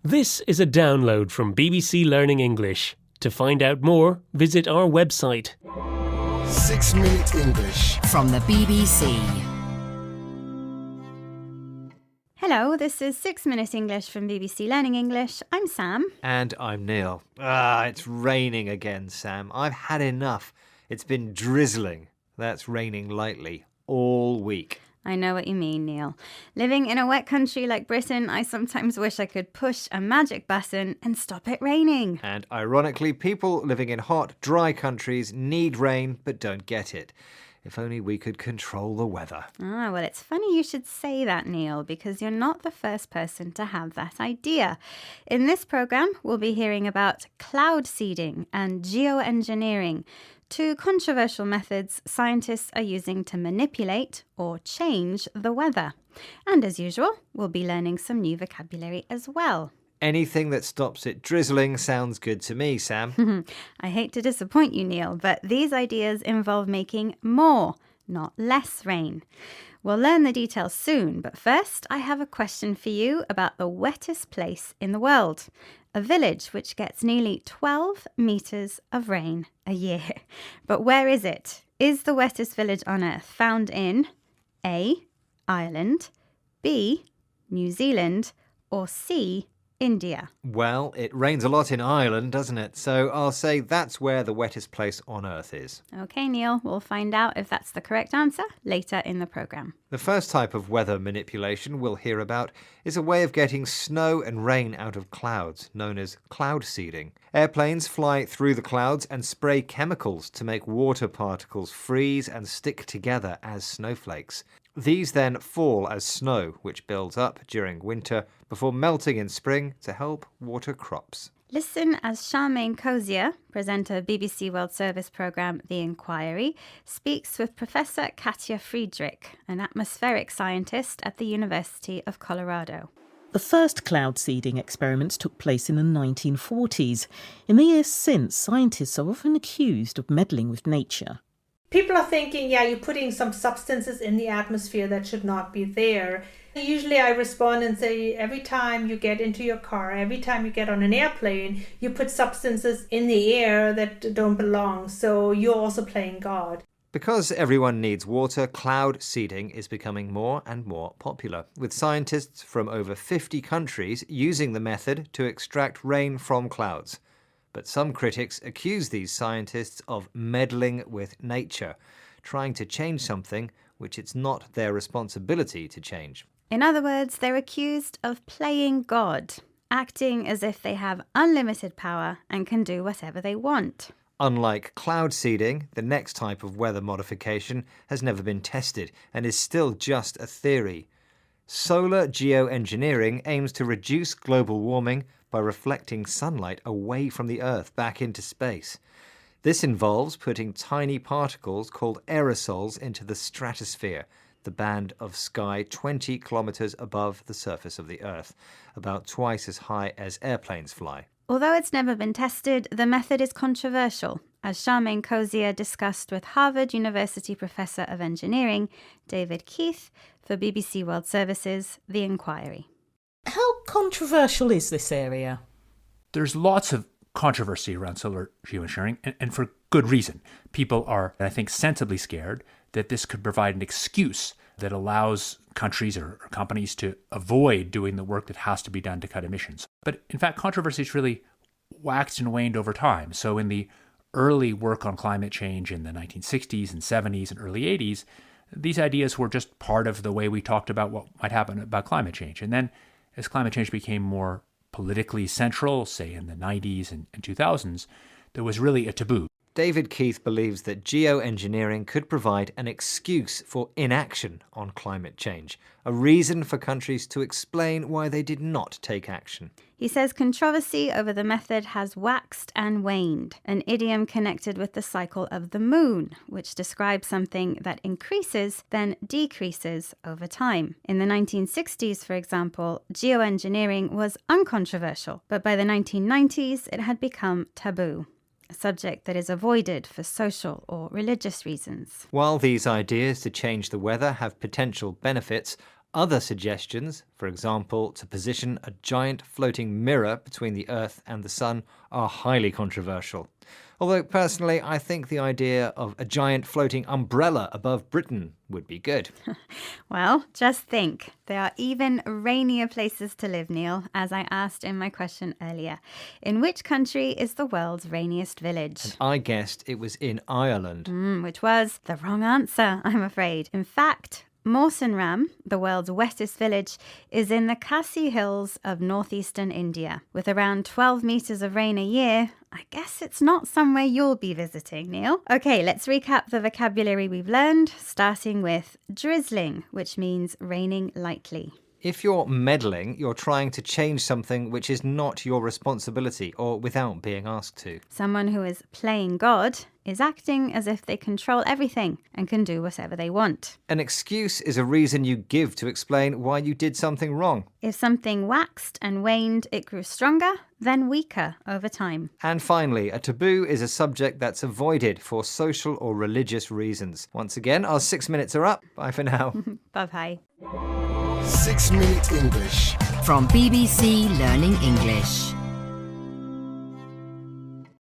This is a download from BBC Learning English. To find out more, visit our website. 6 Minute English from the BBC. Hello, this is 6 Minute English from BBC Learning English. I'm Sam. And I'm Neil. It's raining again, Sam. I've had enough. It's been drizzling. That's raining lightly all week. I know what you mean, Neil. Living in a wet country like Britain, I sometimes wish I could push a magic button and stop it raining. And ironically, people living in hot, dry countries need rain but don't get it. If only we could control the weather. Well, it's funny you should say that, Neil, because you're not the first person to have that idea. In this programme, we'll be hearing about cloud seeding and geoengineering, two controversial methods scientists are using to manipulate or change the weather. And as usual, we'll be learning some new vocabulary as well. Anything that stops it drizzling sounds good to me, Sam. I hate to disappoint you, Neil, but these ideas involve making more, not less rain. We'll learn the details soon, but first I have a question for you about the wettest place in the world, a village which gets nearly 12 metres of rain a year. But where is it? Is the wettest village on Earth found in A, Ireland, B, New Zealand, or C, India? Well, it rains a lot in Ireland, doesn't it? So I'll say that's where the wettest place on Earth is. OK, Neil, we'll find out if that's the correct answer later in the programme. The first type of weather manipulation we'll hear about is a way of getting snow and rain out of clouds, known as cloud seeding. Airplanes fly through the clouds and spray chemicals to make water particles freeze and stick together as snowflakes. These then fall as snow, which builds up during winter before melting in spring to help water crops. Listen as Charmaine Cozier, presenter of BBC World Service programme The Inquiry, speaks with Professor Katja Friedrich, an atmospheric scientist at the University of Colorado. The first cloud seeding experiments took place in the 1940s. In the years since, scientists are often accused of meddling with nature. People are thinking, you're putting some substances in the atmosphere that should not be there. Usually I respond and say, every time you get into your car, every time you get on an airplane, you put substances in the air that don't belong. So you're also playing God. Because everyone needs water, cloud seeding is becoming more and more popular, with scientists from over 50 countries using the method to extract rain from clouds. But some critics accuse these scientists of meddling with nature, trying to change something which it's not their responsibility to change. In other words, they're accused of playing God, acting as if they have unlimited power and can do whatever they want. Unlike cloud seeding, the next type of weather modification has never been tested and is still just a theory. Solar geoengineering aims to reduce global warming by reflecting sunlight away from the Earth back into space. This involves putting tiny particles called aerosols into the stratosphere, the band of sky 20 kilometres above the surface of the Earth, about twice as high as airplanes fly. Although it's never been tested, the method is controversial, as Charmaine Cozier discussed with Harvard University Professor of Engineering David Keith for BBC World Service's The Inquiry. How controversial is this area? There's lots of controversy around solar geoengineering, and for good reason. People are, I think, sensibly scared that this could provide an excuse that allows countries or companies to avoid doing the work that has to be done to cut emissions. But in fact, controversy has really waxed and waned over time. So in the early work on climate change in the 1960s and 70s and early 80s, these ideas were just part of the way we talked about what might happen about climate change. And then as climate change became more politically central, say in the 90s and 2000s, there was really a taboo. David Keith believes that geoengineering could provide an excuse for inaction on climate change, a reason for countries to explain why they did not take action. He says controversy over the method has waxed and waned, an idiom connected with the cycle of the moon, which describes something that increases then decreases over time. In the 1960s, for example, geoengineering was uncontroversial, but by the 1990s it had become taboo, a subject that is avoided for social or religious reasons. While these ideas to change the weather have potential benefits, Other suggestions, for example, to position a giant floating mirror between the Earth and the Sun, are highly controversial. Although personally, I think the idea of a giant floating umbrella above Britain would be good. Well, just think. There are even rainier places to live, Neil, as I asked in my question earlier. In which country is the world's rainiest village? I guessed it was in Ireland. Which was the wrong answer, I'm afraid. In fact, Mawsynram, the world's wettest village, is in the Khasi Hills of northeastern India. With around 12 metres of rain a year, I guess it's not somewhere you'll be visiting, Neil. Okay, let's recap the vocabulary we've learned, starting with drizzling, which means raining lightly. If you're meddling, you're trying to change something which is not your responsibility or without being asked to. Someone who is playing God is acting as if they control everything and can do whatever they want. An excuse is a reason you give to explain why you did something wrong. If something waxed and waned, it grew stronger, then weaker over time. And finally, a taboo is a subject that's avoided for social or religious reasons. Once again, our 6 minutes are up. Bye for now. Bye-bye. 6 Minute English. From BBC Learning English.